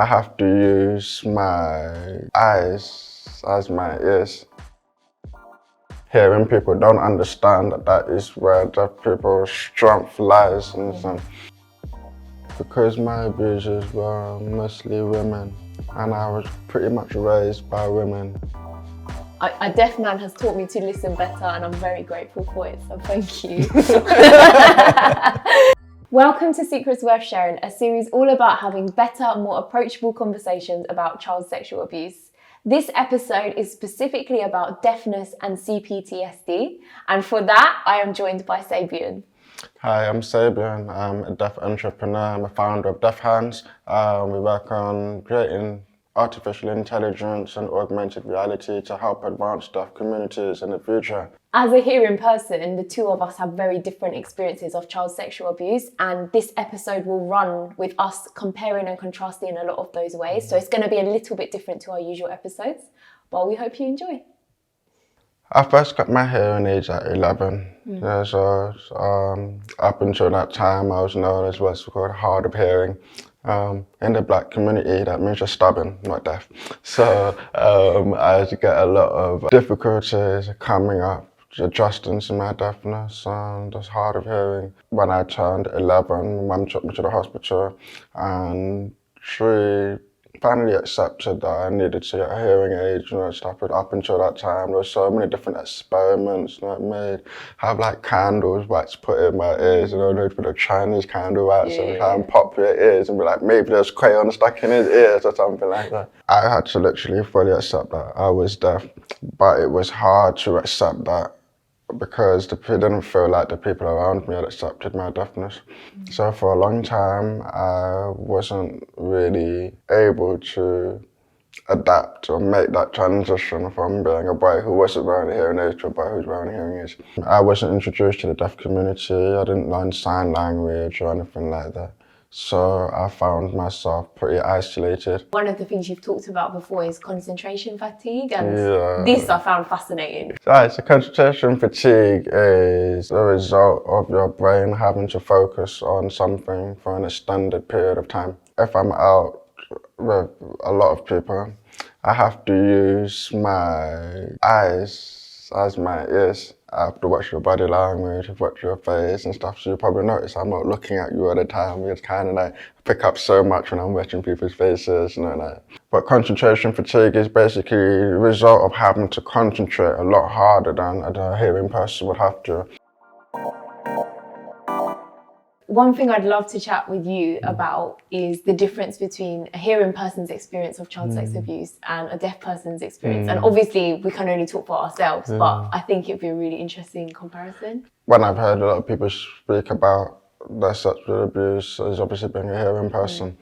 I have to use my eyes as my ears. Hearing people don't understand that is where deaf people's strength lies. And because my abusers were mostly women, and I was pretty much raised by women. A deaf man has taught me to listen better, and I'm very grateful for it, so thank you. Welcome to Secrets Worth Sharing, a series all about having better, more approachable conversations about child sexual abuse. This episode is specifically about deafness and CPTSD, and for that, I am joined by Sabian. Hi, I'm Sabian. I'm a deaf entrepreneur. I'm a founder of Deaf Hands. We work on creating artificial intelligence and augmented reality to help advance deaf communities in the future. As a hearing person, the two of us have very different experiences of child sexual abuse, and this episode will run with us comparing and contrasting in a lot of those ways. So it's going to be a little bit different to our usual episodes, but we hope you enjoy. I first got my hearing age at 11. Yeah, so up until that time, I was known as what's called hard of hearing. In the black community, that means you're stubborn, not deaf. So I had to get a lot of difficulties coming up, adjusting to my deafness and just hard of hearing. When I turned 11, my mum took me to the hospital and she finally accepted that I needed to get a hearing aid, stuff. But up until that time, there were so many different experiments, have like candles wax put in my ears, they'd put a Chinese candle wax and try and pop your ears and be like, maybe there's crayon stuck in his ears or something like that. I had to literally fully accept that I was deaf, but it was hard to accept that because it didn't feel like the people around me had accepted my deafness. So for a long time, I wasn't really able to adapt or make that transition from being a boy who wasn't wearing a hearing aid to a boy who's wearing hearing aids. I wasn't introduced to the deaf community. I didn't learn sign language or anything like that. So I found myself pretty isolated. One of the things you've talked about before is concentration fatigue, and this I found fascinating. Right, so concentration fatigue is the result of your brain having to focus on something for an extended period of time. If I'm out with a lot of people, I have to use my eyes as my ears. I have to watch your body language, watch your face and stuff, so you probably notice I'm not looking at you all the time. It's kind of like, I pick up so much when I'm watching people's faces, But concentration fatigue is basically the result of having to concentrate a lot harder than a hearing person would have to. One thing I'd love to chat with you about is the difference between a hearing person's experience of child sex abuse and a deaf person's experience. And obviously we can only talk for ourselves, but I think it'd be a really interesting comparison. When I've heard a lot of people speak about their sexual abuse, as obviously being a hearing person,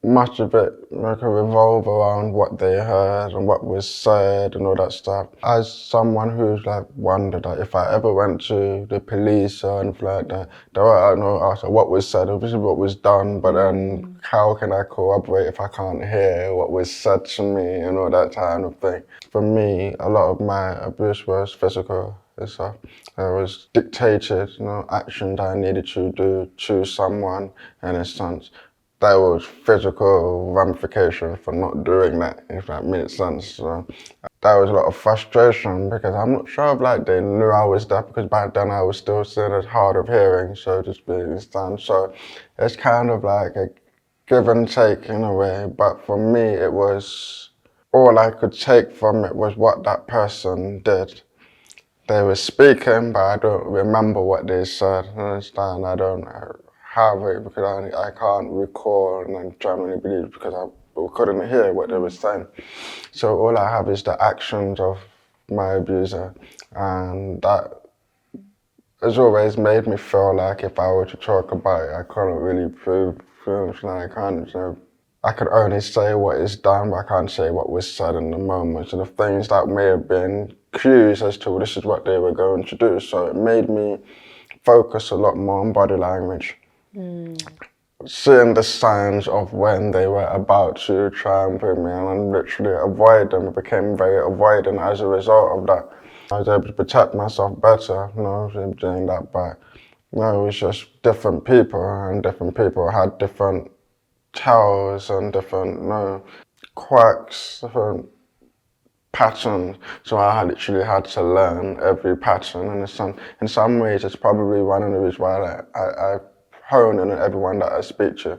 much of it can revolve around what they heard and what was said and all that stuff. As someone who's wondered that if I ever went to the police or anything like that, they were ask what was said, obviously what was done, but then how can I corroborate if I can't hear what was said to me and all that kind of thing. For me, a lot of my abuse was physical and stuff. It was dictated, action that I needed to do to someone in a sense. There was physical ramification for not doing that, if that makes sense. So there was a lot of frustration because I'm not sure if they knew I was deaf, because back then I was still seen as hard of hearing, so to speak. So it's kind of like a give and take in a way, but for me it was, all I could take from it was what that person did. They were speaking, but I don't remember what they said. Understand? I don't have it because I can't recall, and I genuinely believe because I couldn't hear what they were saying. So all I have is the actions of my abuser, and that has always made me feel like if I were to talk about it, I couldn't really prove things. I could only say what is done, but I can't say what was said in the moment. So the things that may have been cues as to this is what they were going to do. So it made me focus a lot more on body language. Seeing the signs of when they were about to try and bring me in and literally avoid them. I became very avoidant as a result of that. I was able to protect myself better, doing that, but it was just different people, and different people had different tells and different quirks, different patterns. So I literally had to learn every pattern, and in some ways it's probably one of the reasons why I hone in on everyone that I speak to.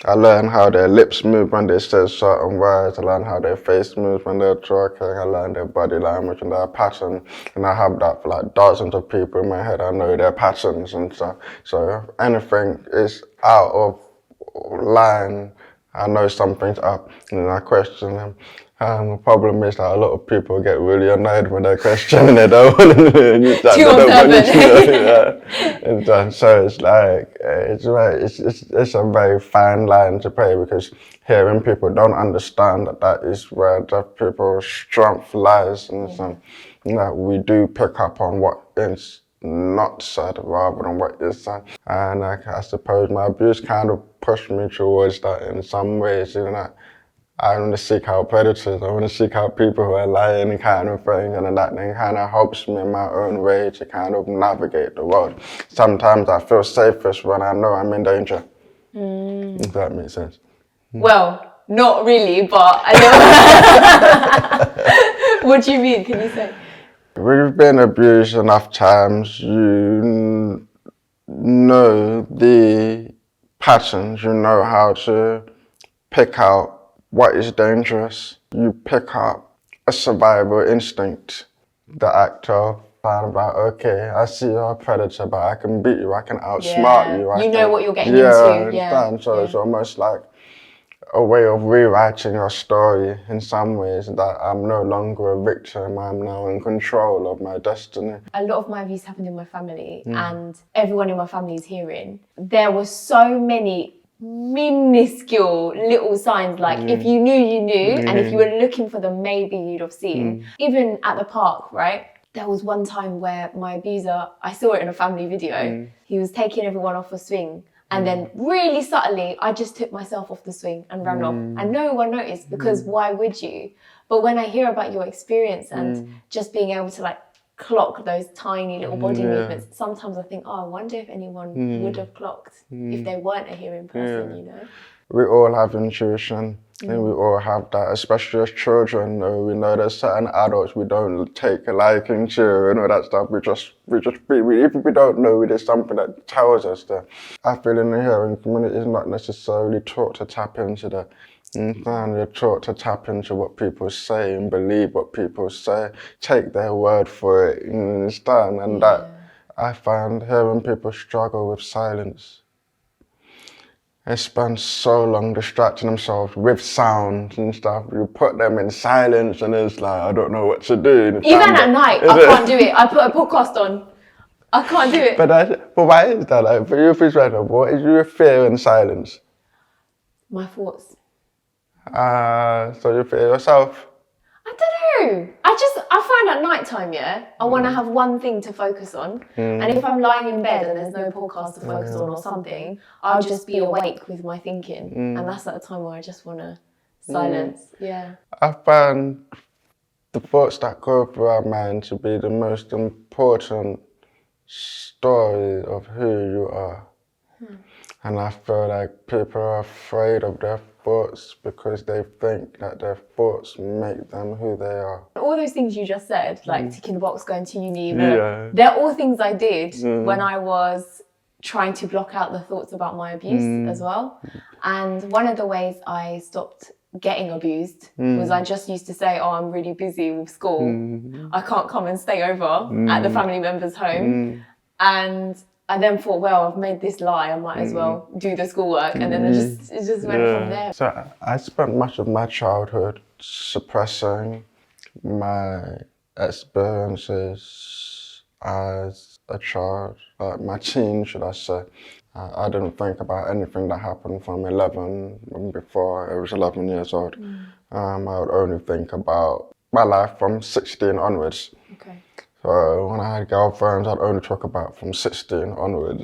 I learn how their lips move when they say certain words. I learn how their face moves when they're talking. I learn their body language and their pattern. And I have that for like dozens of people in my head. I know their patterns and stuff. So if anything is out of line, I know something's up, and then I question them. The problem is that a lot of people get really annoyed when they question and they don't want to know. So it's like, it's a very fine line to play, because hearing people don't understand that is where deaf people's strength lies. And so, we do pick up on what is not said rather than what is said. And I suppose my abuse kind of pushed me towards that in some ways, I want to seek out predators. I want to seek out people who are lying and kind of thing, and that then kind of helps me in my own way to kind of navigate the world. Sometimes I feel safest when I know I'm in danger. If that makes sense. Well, not really, but I know. What do you mean? Can you say? We've been abused enough times. You know the patterns. You know how to pick out what is dangerous. You pick up a survival instinct, the act of kind of like, okay, I see you're a predator, but I can beat you, I can outsmart you. You know what you're getting into. So it's almost like a way of rewriting your story in some ways, that I'm no longer a victim, I'm now in control of my destiny. A lot of my abuse happened in my family, and everyone in my family is hearing. There were so many minuscule little signs, like if you knew, you knew, and if you were looking for them, maybe you'd have seen. Even at the park, right? There was one time where my abuser, I saw it in a family video, he was taking everyone off a swing, and then really subtly, I just took myself off the swing and ran off, and no one noticed, because why would you? But when I hear about your experience and just being able to like clock those tiny little body movements, sometimes I think, I wonder if anyone would have clocked if they weren't a hearing person, We all have intuition, and we all have that, especially as children. We know there's certain adults we don't take a liking to, and all that stuff. Even if we don't know, there's something that tells us that. I feel in the hearing community is not necessarily taught to tap into that. They're taught to tap into what people say and believe what people say, take their word for it, you understand? And that I find hearing people struggle with silence. They spend so long distracting themselves with sound and stuff. You put them in silence and it's like, I don't know what to do. Even at night, I can't do it. I put a podcast on. I can't do it. But why is that? Like, for you, what is your fear in silence? My thoughts. So you fear yourself? I don't know. I find at night time, I want to have one thing to focus on. And if I'm lying in bed and there's no podcast to focus on or something, I'll just be awake with my thinking. And that's at a time where I just want to silence. I find the thoughts that go through our mind to be the most important story of who you are. And I feel like people are afraid of their thoughts because they think that their thoughts make them who they are. All those things you just said, like ticking the box, going to uni, they're all things I did when I was trying to block out the thoughts about my abuse as well. And one of the ways I stopped getting abused was I just used to say, I'm really busy with school. I can't come and stay over at the family member's home. And I then thought, well, I've made this lie, I might as well do the schoolwork. And then it just went from there. So I spent much of my childhood suppressing my experiences as a child, my teen, should I say. I didn't think about anything that happened from 11, before I was 11 years old. I would only think about my life from 16 onwards. Okay. So when I had girlfriends, I'd only talk about from 16 onwards.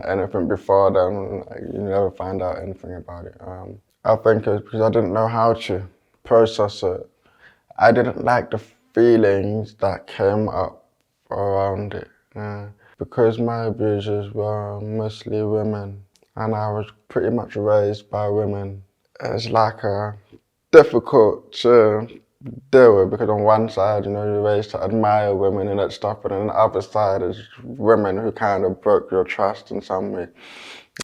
Anything before then, you never find out anything about it. I think it's because I didn't know how to process it. I didn't like the feelings that came up around it. Because my abusers were mostly women, and I was pretty much raised by women. It's like difficult to deal with because on one side, you know, you're raised to admire women and that stuff, but on the other side is women who kind of broke your trust in some way.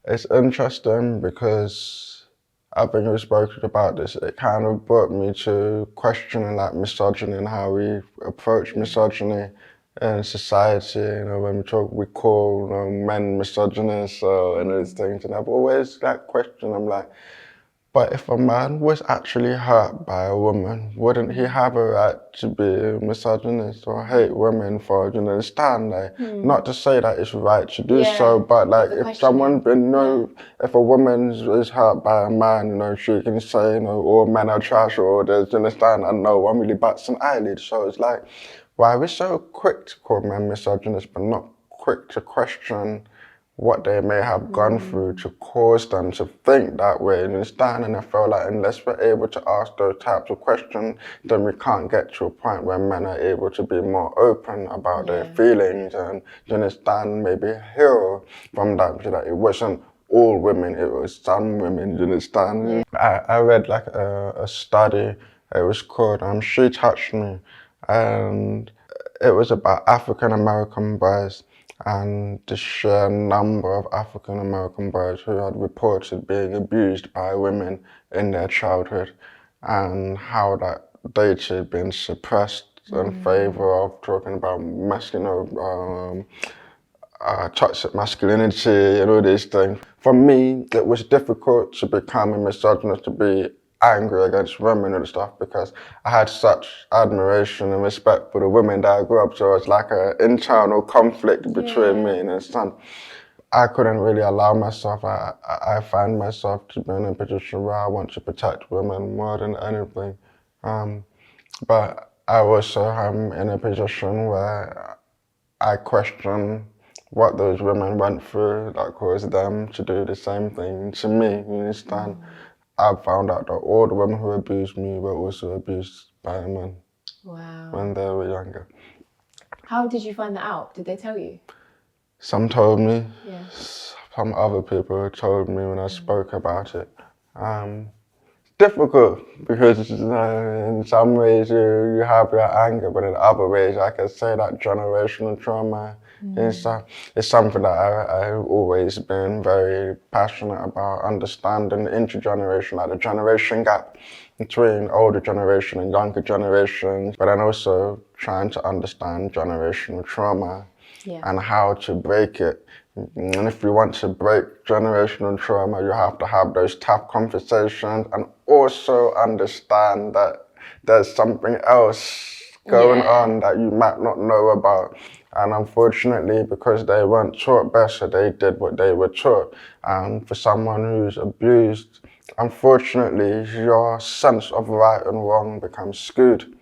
It's interesting because I think we've spoken about this. It kind of brought me to questioning like misogyny and how we approach misogyny in society. You know, when we call, you know, men misogynists and those things, and I've always like questioned. I'm like, but if a man was actually hurt by a woman, wouldn't he have a right to be a misogynist or hate women for, you understand? Like, not to say that it's right to do so, but like if someone, if a woman is hurt by a man, you know, she can say, you know, all men are trash or there's, you understand, and no one really bats an eyelid. So it's like, why are we so quick to call men misogynists, but not quick to question what they may have gone through to cause them to think that way, you understand? And I feel like unless we're able to ask those types of questions, then we can't get to a point where men are able to be more open about their feelings and, you understand, maybe heal from that, so that it wasn't all women, it was some women, you understand? I read like a study, it was called She Touched Me, and it was about African American boys and the sheer number of African American boys who had reported being abused by women in their childhood, and how that data had been suppressed in favor of talking about toxic masculinity and all these things. For me, it was difficult to become a misogynist, to be angry against women and stuff, because I had such admiration and respect for the women that I grew up. So it's like an internal conflict between me and his son. I couldn't really allow myself. I find myself to be in a position where I want to protect women more than anything. But I also am in a position where I question what those women went through that caused them to do the same thing to me, you understand? I found out that all the women who abused me were also abused by men when they were younger. How did you find that out? Did they tell you? Some told me, some other people told me when I spoke about it. Difficult because in some ways you have your anger, but in other ways I can say that generational trauma is something that I've always been very passionate about, understanding the intergeneration, like the generation gap between older generation and younger generations, but then also trying to understand generational trauma and how to break it. And if you want to break generational trauma, you have to have those tough conversations and also understand that there's something else going on that you might not know about. And unfortunately, because they weren't taught better, they did what they were taught. And for someone who's abused, unfortunately, your sense of right and wrong becomes skewed.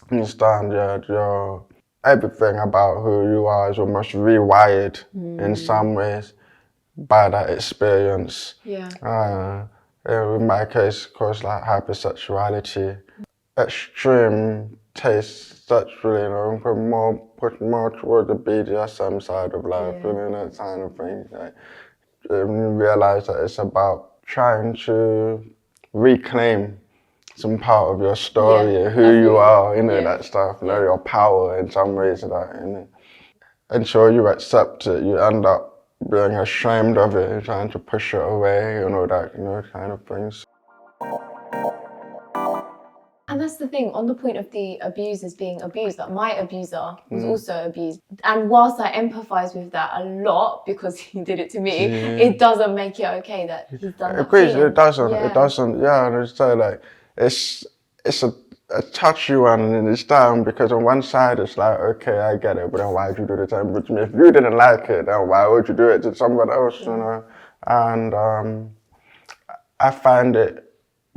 Understand? Your everything about who you are is almost rewired in some ways by that experience. In my case, of course, like hypersexuality, extreme taste sexually, you know, push more toward the BDSM side of life, you know, that kind of thing. Like, you realize that it's about trying to reclaim some part of your story, who you are, you know, that stuff, you know, your power in some ways, that, you know. Until you accept it, you end up being ashamed of it, trying to push it away, and all that, you know, kind of things. And that's the thing, on the point of the abusers being abused, like my abuser was also abused. And whilst I empathise with that a lot because he did it to me, it doesn't make it okay that he's done that. It doesn't, and it's so like, it's a touchy one and it's down, because on one side it's like, okay, I get it, but then why would you do the same to me? If you didn't like it, then why would you do it to someone else, you know? And I find it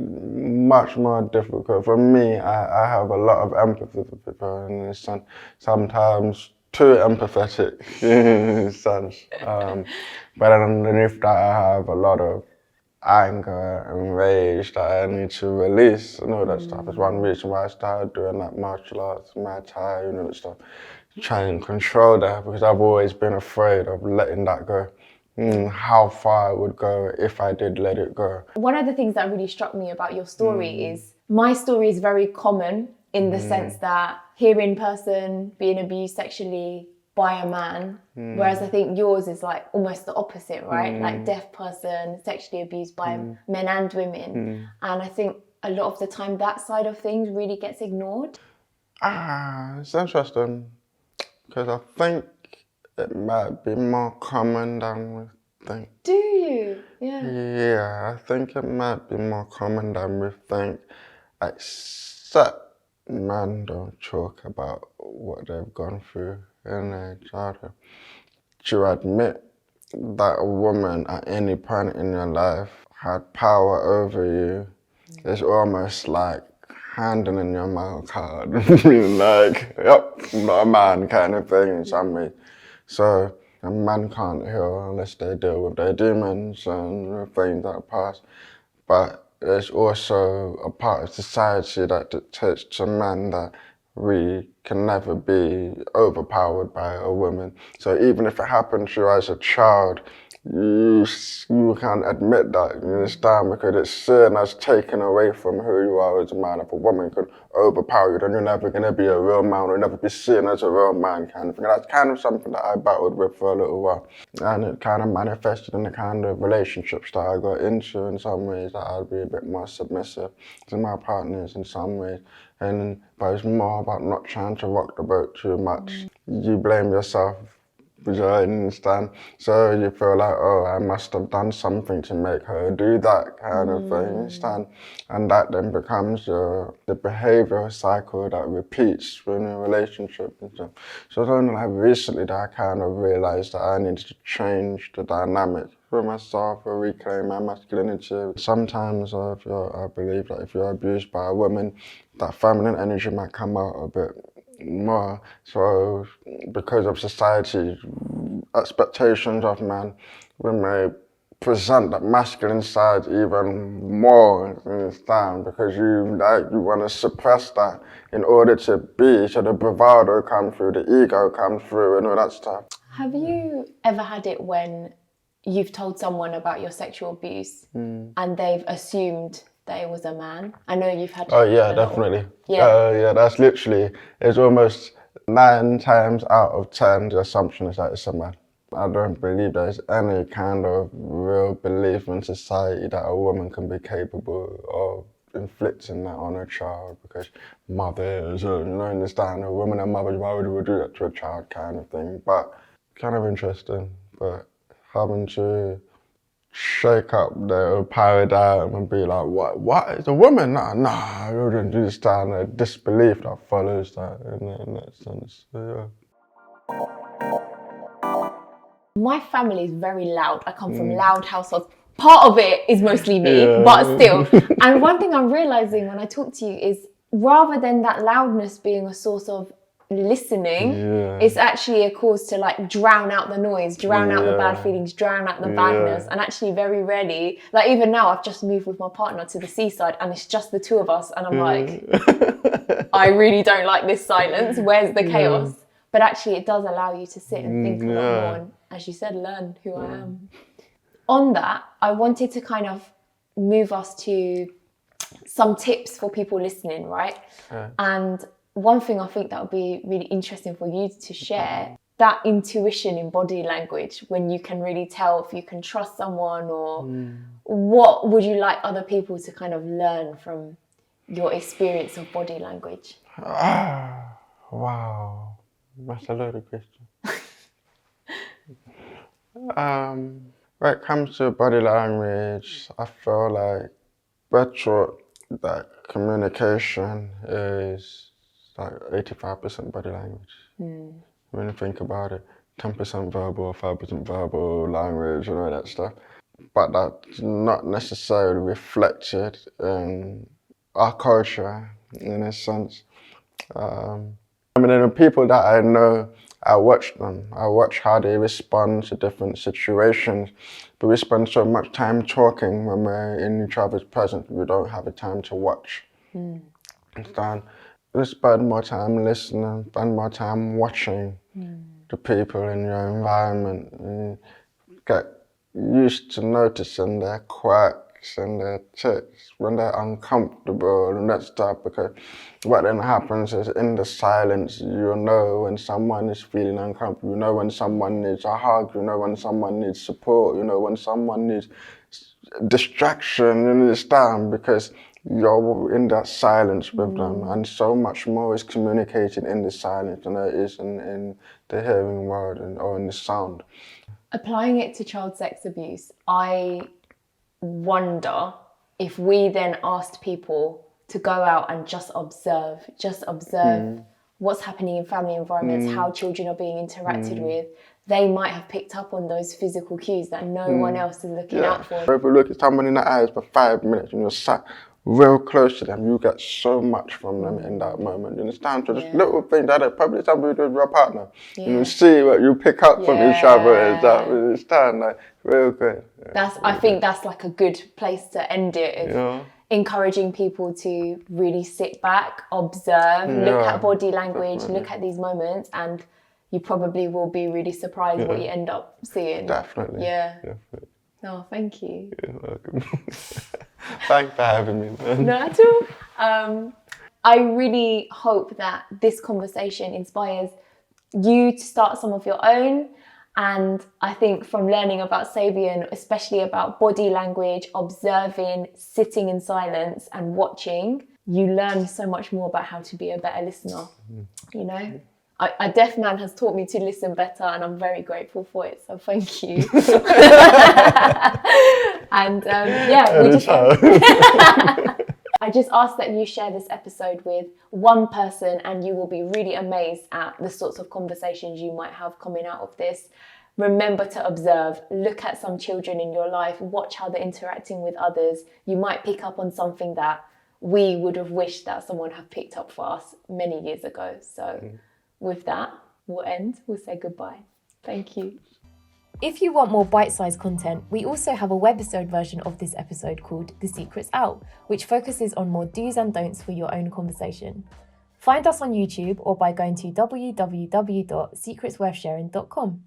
much more difficult. For me, I have a lot of empathy for people, and sometimes too empathetic in a sense. But underneath that, I have a lot of anger and rage that I need to release, and all that stuff. It's one reason why I started doing that martial arts, Muay Thai, you know, stuff. Trying to control that, because I've always been afraid of letting that go. how far it would go if I did let it go. One of the things that really struck me about your story is my story is very common in the sense that here in person being abused sexually by a man, whereas I think yours is like almost the opposite, right? Like deaf person sexually abused by men and women. And I think a lot of the time that side of things really gets ignored. It's interesting because I think it might be more common than we think. Do you? Yeah. Yeah, I think it might be more common than we think, except men don't talk about what they've gone through in their childhood. To admit that a woman at any point in your life had power over you is almost like handing in your mouth card, being like, yep, I'm not a man kind of thing in some ways. So a man can't heal unless they deal with their demons and the things that pass. But there's also a part of society that dictates to men that we can never be overpowered by a woman. So even if it happened to you as a child, you can't admit that, you understand? Because it's seen as taken away from who you are as a man. If a woman could overpower you, then you're never going to be a real man, or never be seen as a real man kind of thing. That's kind of something that I battled with for a little while. And it kind of manifested in the kind of relationships that I got into in some ways, that I'd be a bit more submissive to my partners in some ways. But it's more about not trying to rock the boat too much. You blame yourself, which I understand. So you feel like, oh, I must have done something to make her do that kind of thing, understand? And that then becomes the behavioral cycle that repeats in a relationship and stuff. So it's only like recently that I kind of realized that I needed to change the dynamic for myself, or reclaim my masculinity. Sometimes I believe that if you're abused by a woman, that feminine energy might come out a bit more. So because of society's expectations of men, we may present that masculine side even more, understand? Because you want to suppress that in order to be, so the bravado comes through, the ego comes through and all that stuff. Have you ever had it when you've told someone about your sexual abuse and they've assumed that it was a man? I know you've had. Oh yeah, definitely. Yeah. Yeah, that's literally, it's almost 9 times out of 10 the assumption is that it's a man. I don't believe there's any kind of real belief in society that a woman can be capable of inflicting that on a child, because mothers, you understand, a woman and mothers, why would we do that to a child kind of thing. But kind of interesting, but having to shake up the paradigm and be like, what is a woman? Nah, you wouldn't understand the disbelief that follows that in that sense. So, yeah. My family is very loud. I come from loud households. Part of it is mostly me, but still. And one thing I'm realizing when I talk to you is, rather than that loudness being a source of listening, it's actually a cause to like drown out the noise, drown out the bad feelings, drown out the badness. And actually very rarely, like even now I've just moved with my partner to the seaside and it's just the two of us, and I'm like, I really don't like this silence, where's the chaos? But actually it does allow you to sit and think a lot more and, as you said, learn who I am. On that, I wanted to kind of move us to some tips for people listening, right? And one thing I think that would be really interesting for you to share, that intuition in body language, when you can really tell if you can trust someone, or what would you like other people to kind of learn from your experience of body language? Wow, that's a loaded question. When it comes to body language, I feel like we're taught that communication is like 85% body language. When you think about it, 10% verbal, 5% verbal language and all that stuff. But that's not necessarily reflected in our culture, in a sense. I mean, the people that I know, I watch them. I watch how they respond to different situations. But we spend so much time talking when we're in each other's presence, we don't have the time to watch. Understand? We spend more time listening, spend more time watching the people in your environment, and get used to noticing their quirks and their tics when they're uncomfortable and that stuff, because what then happens is in the silence you know when someone is feeling uncomfortable, you know when someone needs a hug, you know when someone needs support, you know when someone needs distraction, you understand, because you're in that silence with them, and so much more is communicated in the silence than there is in the hearing world or in the sound. Applying it to child sex abuse, I wonder if we then asked people to go out and just observe what's happening in family environments, how children are being interacted with, they might have picked up on those physical cues that no one else is looking out for. If you look at someone in the eyes for 5 minutes and you're sat real close to them, you get so much from them in that moment. You understand? So just little things that are probably something with your partner. You see what you pick up from each other. Is that, you understand? Like, real good. I think that's like a good place to end it. Encouraging people to really sit back, observe, look at body language, look at these moments, and you probably will be really surprised what you end up seeing. Definitely. Yeah. Definitely. No, thank you. You're welcome. Thanks for having me. No, at all. I really hope that this conversation inspires you to start some of your own. And I think from learning about Sabian, especially about body language, observing, sitting in silence and watching, you learn so much more about how to be a better listener, you know? A deaf man has taught me to listen better, and I'm very grateful for it, so thank you. And I just ask that you share this episode with one person, and you will be really amazed at the sorts of conversations you might have coming out of this. Remember to observe, look at some children in your life, watch how they're interacting with others. You might pick up on something that we would have wished that someone had picked up for us many years ago. So with that, we'll end. We'll say goodbye. Thank you. If you want more bite-sized content, we also have a webisode version of this episode called The Secret's Out, which focuses on more do's and don'ts for your own conversation. Find us on YouTube or by going to www.secretsworthsharing.com.